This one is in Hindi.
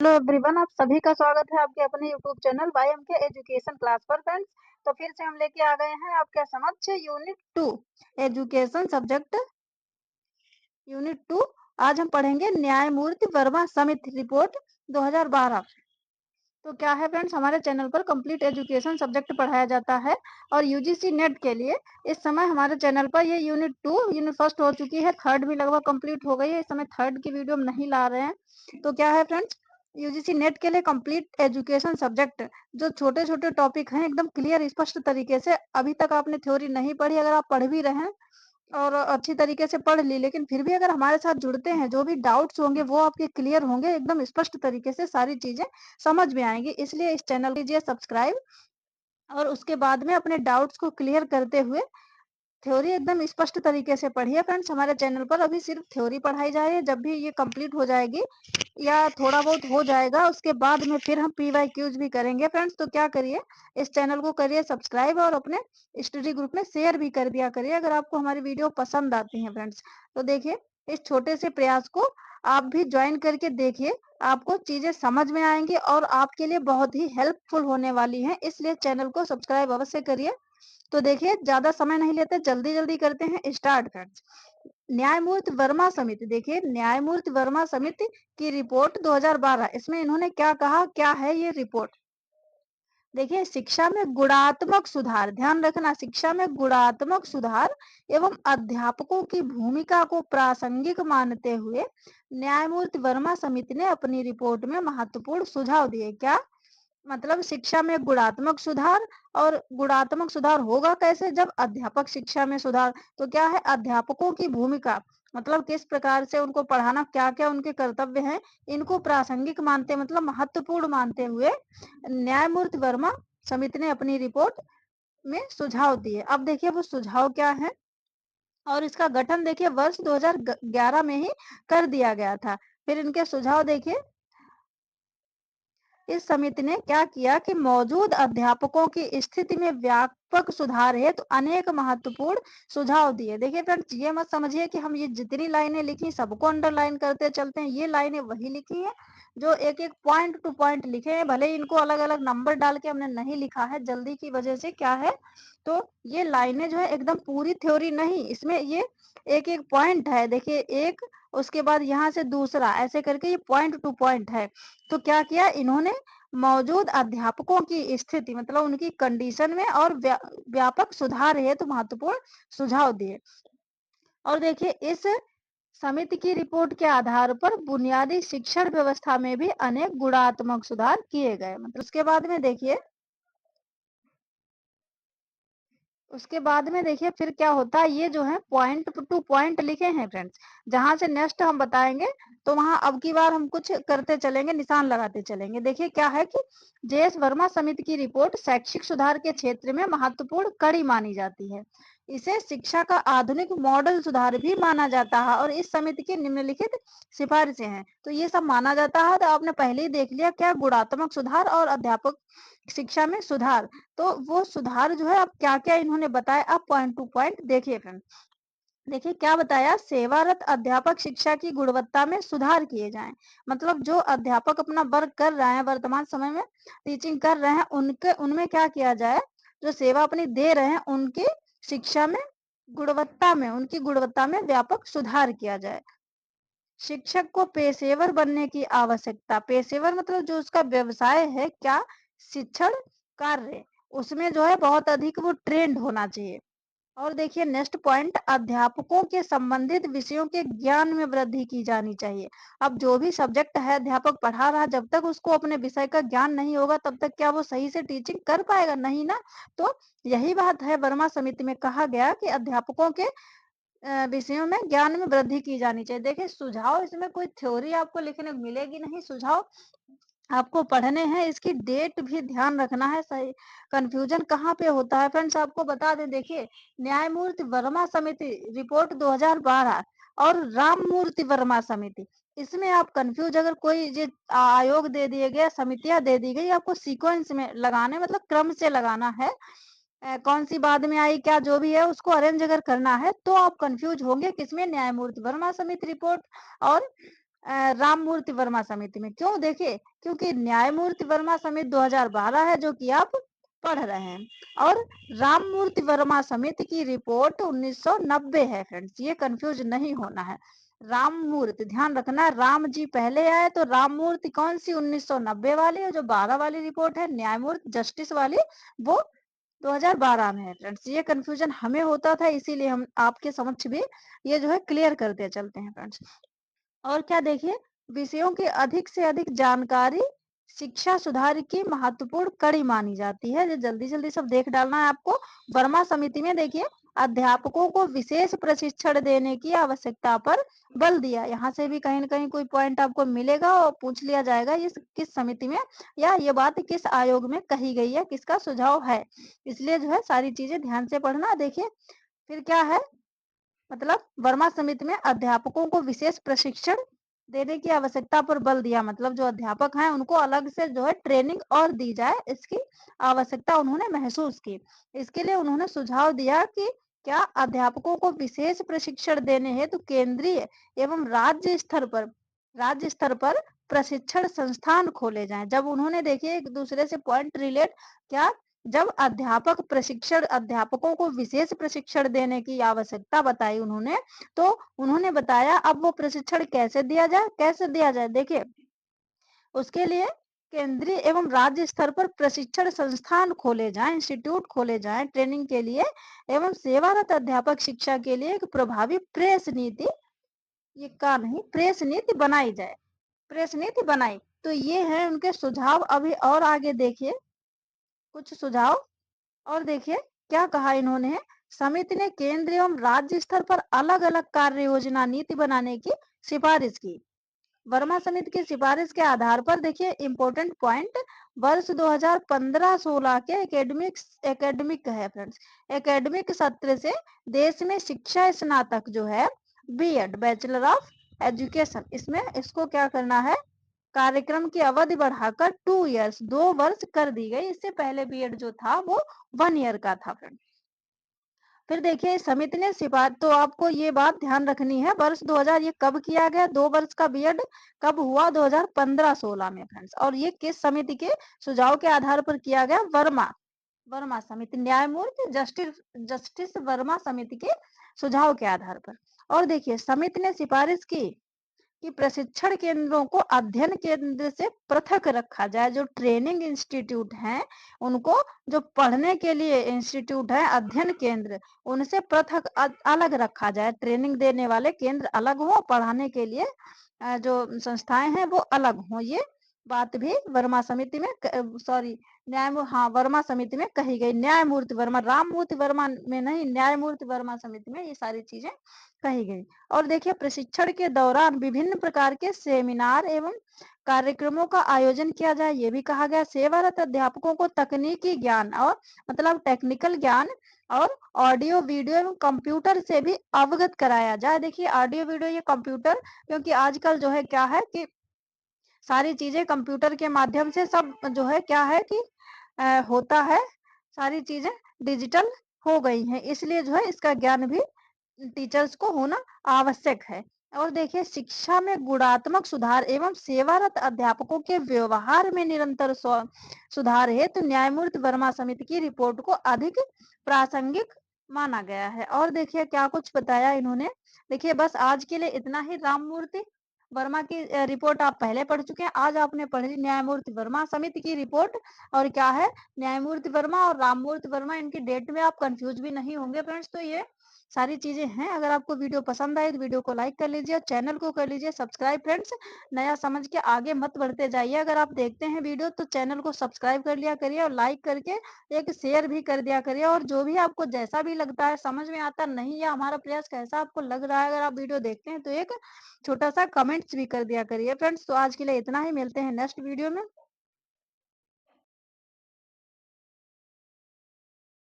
हेलो एवरीवन, आप सभी का स्वागत है आपके अपने यूट्यूब चैनल वाई एम के एजुकेशन क्लास पर फ्रेंड्स। तो फिर से हम लेके आ गए हैं आपके समक्ष यूनिट 2 एजुकेशन सब्जेक्ट यूनिट 2। आज हम पढ़ेंगे न्यायमूर्ति वर्मा समिति रिपोर्ट 2012। तो क्या है फ्रेंड्स, हमारे चैनल पर कंप्लीट एजुकेशन सब्जेक्ट पढ़ाया जाता है और यूजीसी नेट के लिए इस समय हमारे चैनल पर ये यूनिट 2 यूनिट फर्स्ट हो चुकी है, थर्ड भी लगभग कंप्लीट हो गई है। इस समय थर्ड की वीडियो हम नहीं ला रहे हैं। तो क्या है फ्रेंड्स, यूजीसी नेट के लिए कंप्लीट एजुकेशन सब्जेक्ट जो छोटे छोटे टॉपिक हैं एकदम क्लियर स्पष्ट तरीके से, अभी तक आपने थ्योरी नहीं पढ़ी, अगर आप पढ़ भी रहे हैं और अच्छी तरीके से पढ़ ली, लेकिन फिर भी अगर हमारे साथ जुड़ते हैं, जो भी डाउट्स होंगे वो आपके क्लियर होंगे, एकदम स्पष्ट तरीके से सारी चीजें समझ में आएंगी। इसलिए इस चैनल कीजिए सब्सक्राइब और उसके बाद में अपने डाउट्स को क्लियर करते हुए थ्योरी एकदम स्पष्ट तरीके से पढ़िए। फ्रेंड्स, हमारे चैनल पर अभी सिर्फ थ्योरी पढ़ाई जा रही है। जब भी ये कंप्लीट हो जाएगी या थोड़ा बहुत हो जाएगा, उसके बाद में फिर हम पीवाईक्यूज भी करेंगे। फ्रेंड्स, तो क्या करिए, इस चैनल को करिए सब्सक्राइब और अपने स्टडी ग्रुप में शेयर भी कर दिया करिए अगर आपको हमारी वीडियो पसंद आती है। फ्रेंड्स, तो देखिए, इस छोटे से प्रयास को आप भी ज्वाइन करके देखिए, आपको चीजें समझ में आएंगी और आपके लिए बहुत ही हेल्पफुल होने वाली है। इसलिए चैनल को सब्सक्राइब अवश्य करिए। तो देखिए, ज्यादा समय नहीं लेते, जल्दी जल्दी करते हैं स्टार्ट। फ्रेंड्स, न्यायमूर्ति वर्मा समिति, देखिए न्यायमूर्ति वर्मा समिति की रिपोर्ट 2012, इसमें इन्होंने क्या कहा, क्या है ये रिपोर्ट। देखिए, शिक्षा में गुणात्मक सुधार, ध्यान रखना, शिक्षा में गुणात्मक सुधार एवं अध्यापकों की भूमिका को प्रासंगिक मानते हुए न्यायमूर्ति वर्मा समिति ने अपनी रिपोर्ट में महत्वपूर्ण सुझाव दिए। क्या मतलब, शिक्षा में गुणात्मक सुधार, और गुणात्मक सुधार होगा कैसे, जब अध्यापक शिक्षा में सुधार। तो क्या है, अध्यापकों की भूमिका, मतलब किस प्रकार से उनको पढ़ाना, क्या क्या उनके कर्तव्य हैं, इनको प्रासंगिक मानते, मतलब महत्वपूर्ण मानते हुए न्यायमूर्ति वर्मा समिति ने अपनी रिपोर्ट में सुझाव दिए। अब देखिए वो सुझाव क्या है, और इसका गठन देखिए वर्ष 2011 में ही कर दिया गया था। फिर इनके सुझाव देखिए, इस समिति ने क्या किया कि मौजूद अध्यापकों की स्थिति में व्यापक सुधार हेतु अनेक महत्वपूर्ण सुझाव दिए। देखिए फ्रेंड्स, ये मत समझिए कि हम ये जितनी लाइनें लिखी सबको अंडरलाइन करते चलते हैं। ये लाइनें वही लिखी है जो एक एक पॉइंट टू पॉइंट लिखे हैं, भले ही इनको अलग अलग नंबर डाल के हमने नहीं लिखा है, जल्दी की वजह से क्या है। तो ये लाइनें जो है एकदम पूरी थ्योरी नहीं, इसमें ये एक एक पॉइंट है। देखिए, एक, उसके बाद यहाँ से दूसरा, ऐसे करके ये पॉइंट टू पॉइंट है। तो क्या किया इन्होंने, मौजूद अध्यापकों की स्थिति, मतलब उनकी कंडीशन में और व्यापक सुधार हेतु महत्वपूर्ण सुझाव दिए। और देखिए, इस समिति की रिपोर्ट के आधार पर बुनियादी शिक्षण व्यवस्था में भी अनेक गुणात्मक सुधार किए गए। मतलब उसके बाद में देखिए, फिर क्या होता है, ये जो है पॉइंट टू पॉइंट लिखे हैं फ्रेंड्स। जहां से नेक्स्ट हम बताएंगे तो वहां अब की बार हम कुछ करते चलेंगे, निशान लगाते चलेंगे। देखिए क्या है कि जेएस वर्मा समिति की रिपोर्ट शैक्षिक सुधार के क्षेत्र में महत्वपूर्ण कड़ी मानी जाती है। इसे शिक्षा का आधुनिक मॉडल सुधार भी माना जाता है और इस समिति की निम्नलिखित सिफारिशें हैं। तो ये सब माना जाता है, तो आपने पहले ही देख लिया क्या, गुणात्मक सुधार और अध्यापक शिक्षा में सुधार। तो वो सुधार जो है, अब क्या क्या इन्होंने बताया, अब पॉइंट टू पॉइंट देखिए फ्रेंड। देखिए क्या बताया, सेवारत अध्यापक शिक्षा की गुणवत्ता में सुधार किए जाएं। मतलब जो अध्यापक अपना वर्क कर रहे हैं, वर्तमान समय में टीचिंग कर रहे हैं, उनके उनमें क्या किया जाए, जो सेवा अपनी दे रहे हैं उनकी शिक्षा में गुणवत्ता में, उनकी गुणवत्ता में व्यापक सुधार किया जाए। शिक्षक को पेशेवर बनने की आवश्यकता, पेशेवर मतलब जो उसका व्यवसाय है, क्या, शिक्षण कार्य, उसमें जो है बहुत अधिक वो ट्रेंड होना चाहिए। और देखिए नेक्स्ट पॉइंट, अध्यापकों के संबंधित विषयों के ज्ञान में वृद्धि की जानी चाहिए। अब जो भी सब्जेक्ट है, अध्यापक पढ़ा रहा, जब तक उसको अपने विषय का ज्ञान नहीं होगा तब तक क्या वो सही से टीचिंग कर पाएगा, नहीं ना। तो यही बात है, वर्मा समिति में कहा गया कि अध्यापकों के विषयों में ज्ञान में वृद्धि की जानी चाहिए। देखिए सुझाव, इसमें कोई थ्योरी आपको लिखने को मिलेगी नहीं, सुझाव आपको पढ़ने हैं। इसकी डेट भी ध्यान रखना है, सही कंफ्यूजन कहाँ पे होता है फ्रेंड्स, आपको बता दें। देखिए, न्यायमूर्ति वर्मा समिति रिपोर्ट 2012 और राममूर्ति वर्मा समिति, इसमें आप कंफ्यूज, अगर कोई ये आयोग दे दिए गए, समितियां दे दी गई, आपको सीक्वेंस में लगाने, मतलब क्रम से लगाना है। कौन सी बाद में आई, क्या जो भी है उसको अरेंज अगर करना है, तो आप कंफ्यूज होंगे किसमें, न्यायमूर्ति वर्मा समिति रिपोर्ट और राममूर्ति वर्मा समिति में। क्यों? देखिए, क्योंकि न्यायमूर्ति वर्मा समिति 2012 है जो कि आप पढ़ रहे हैं, और राममूर्ति वर्मा समिति की रिपोर्ट 1990 है फ्रेंड्स, ये कंफ्यूज नहीं होना है। राममूर्ति ध्यान रखना, राम जी पहले आए तो राममूर्ति कौन सी 1990 वाली है, जो 12 वाली रिपोर्ट है न्यायमूर्ति जस्टिस वाली, वो 2012 में है फ्रेंड्स। ये कंफ्यूजन हमें होता था, इसीलिए हम आपके समक्ष भी ये जो है क्लियर करते चलते हैं फ्रेंड्स। और क्या देखिए, विषयों की अधिक से अधिक जानकारी शिक्षा सुधार की महत्वपूर्ण कड़ी मानी जाती है। जो जल्दी जल्दी सब देख डालना है आपको। वर्मा समिति में देखिए, अध्यापकों को विशेष प्रशिक्षण देने की आवश्यकता पर बल दिया। यहाँ से भी कहीं ना कहीं कोई पॉइंट आपको मिलेगा और पूछ लिया जाएगा ये किस समिति में, या ये बात किस आयोग में कही गई है, किसका सुझाव है। इसलिए जो है सारी चीजें ध्यान से पढ़ना। देखिए फिर क्या है, मतलब वर्मा समिति में अध्यापकों को विशेष प्रशिक्षण देने की आवश्यकता पर बल दिया। मतलब जो अध्यापक हैं उनको अलग से जो है ट्रेनिंग और दी जाए, इसकी आवश्यकता उन्होंने महसूस की। इसके लिए उन्होंने सुझाव दिया कि क्या अध्यापकों को विशेष प्रशिक्षण देने हेतु केंद्रीय एवं राज्य स्तर पर प्रशिक्षण संस्थान खोले जाएं। जब उन्होंने देखिए एक दूसरे से पॉइंट रिलेट, क्या जब अध्यापकों को विशेष प्रशिक्षण देने की आवश्यकता बताई उन्होंने, तो उन्होंने बताया अब वो प्रशिक्षण कैसे दिया जाए। देखिए उसके लिए केंद्रीय एवं राज्य स्तर पर प्रशिक्षण संस्थान खोले जाएं, इंस्टीट्यूट खोले जाएं ट्रेनिंग के लिए, एवं सेवारत अध्यापक शिक्षा के लिए एक प्रभावी प्रेस नीति, ये का नहीं प्रेस नीति बनाई जाए, प्रेस नीति बनाई। तो ये है उनके सुझाव। अभी और आगे देखिए कुछ सुझाव, और देखिए क्या कहा इन्होंने। समिति ने केंद्र एवं राज्य स्तर पर अलग अलग कार्य योजना नीति बनाने की सिफारिश की। वर्मा समिति की सिफारिश के आधार पर देखिए इंपॉर्टेंट पॉइंट, वर्ष 2015-16 के एकेडमिक है फ्रेंड्स, एकेडमिक सत्र से देश में शिक्षा स्नातक जो है बीएड बैचलर ऑफ एजुकेशन, इसमें इसको क्या करना है, कार्यक्रम की अवधि बढ़ाकर 2 इयर्स 2 वर्ष कर दी गई। इससे पहले बीएड जो था वो 1 ईयर का था फ्रेंड। फिर देखिए समिति ने सिफारिश, तो आपको ये बात ध्यान रखनी है, वर्ष 2000 ये कब किया गया, 2 वर्ष का बीएड कब हुआ, 2015-16 में फ्रेंड्स। और ये किस समिति के सुझाव के आधार पर किया गया, वर्मा समिति, न्यायमूर्ति जस्टिस वर्मा समिति के सुझाव के आधार पर। और देखिए समिति ने सिफारिश की कि प्रशिक्षण केंद्रों को अध्ययन केंद्र से पृथक रखा जाए। जो ट्रेनिंग इंस्टीट्यूट हैं उनको, जो पढ़ने के लिए इंस्टीट्यूट है अध्ययन केंद्र, उनसे पृथक अलग रखा जाए। ट्रेनिंग देने वाले केंद्र अलग हो, पढ़ाने के लिए जो संस्थाएं हैं वो अलग हो। ये बात भी वर्मा समिति में सॉरी वर्मा समिति में कही गई। न्यायमूर्ति वर्मा, राममूर्ति वर्मा में नहीं, न्यायमूर्ति वर्मा समिति में ये सारी चीजें कही गई। और देखिए प्रशिक्षण के दौरान विभिन्न प्रकार के सेमिनार एवं कार्यक्रमों का आयोजन किया जाए, ये भी कहा गया। सेवारत अध्यापकों को तकनीकी ज्ञान और मतलब टेक्निकल ज्ञान और ऑडियो वीडियो एवं कंप्यूटर से भी अवगत कराया जाए। देखिए ऑडियो वीडियो ये कंप्यूटर, क्योंकि आजकल जो है क्या है कि सारी चीजें कंप्यूटर के माध्यम से सब जो है क्या है कि होता है, सारी चीजें डिजिटल हो गई हैं, इसलिए जो है इसका ज्ञान भी टीचर्स को होना आवश्यक है। और देखिए शिक्षा में गुणात्मक सुधार एवं सेवारत अध्यापकों के व्यवहार में निरंतर सुधार हेतु न्यायमूर्ति वर्मा समिति की रिपोर्ट को अधिक प्रासंगिक माना गया है। और देखिए क्या कुछ बताया इन्होंने। देखिए बस आज के लिए इतना ही। राममूर्ति वर्मा की रिपोर्ट आप पहले पढ़ चुके हैं, आज आपने पढ़ी न्यायमूर्ति वर्मा समिति की रिपोर्ट। और क्या है, न्यायमूर्ति वर्मा और राममूर्ति वर्मा, इनकी डेट में आप कंफ्यूज भी नहीं होंगे फ्रेंड्स। तो ये सारी चीजें हैं। अगर आपको वीडियो पसंद आए तो वीडियो को लाइक कर लीजिए, चैनल को कर लीजिए सब्सक्राइब फ्रेंड्स। नया समझ के आगे मत बढ़ते जाइए। अगर आप देखते हैं वीडियो तो चैनल को सब्सक्राइब कर लिया करिए, और लाइक करके एक शेयर भी कर दिया करिए। और जो भी आपको जैसा भी लगता है, समझ में आता नहीं, या हमारा प्रयास कैसा आपको लग रहा है, अगर आप वीडियो देखते हैं तो एक छोटा सा कमेंट्स भी कर दिया करिए फ्रेंड्स। तो आज के लिए इतना ही, मिलते हैं नेक्स्ट वीडियो में।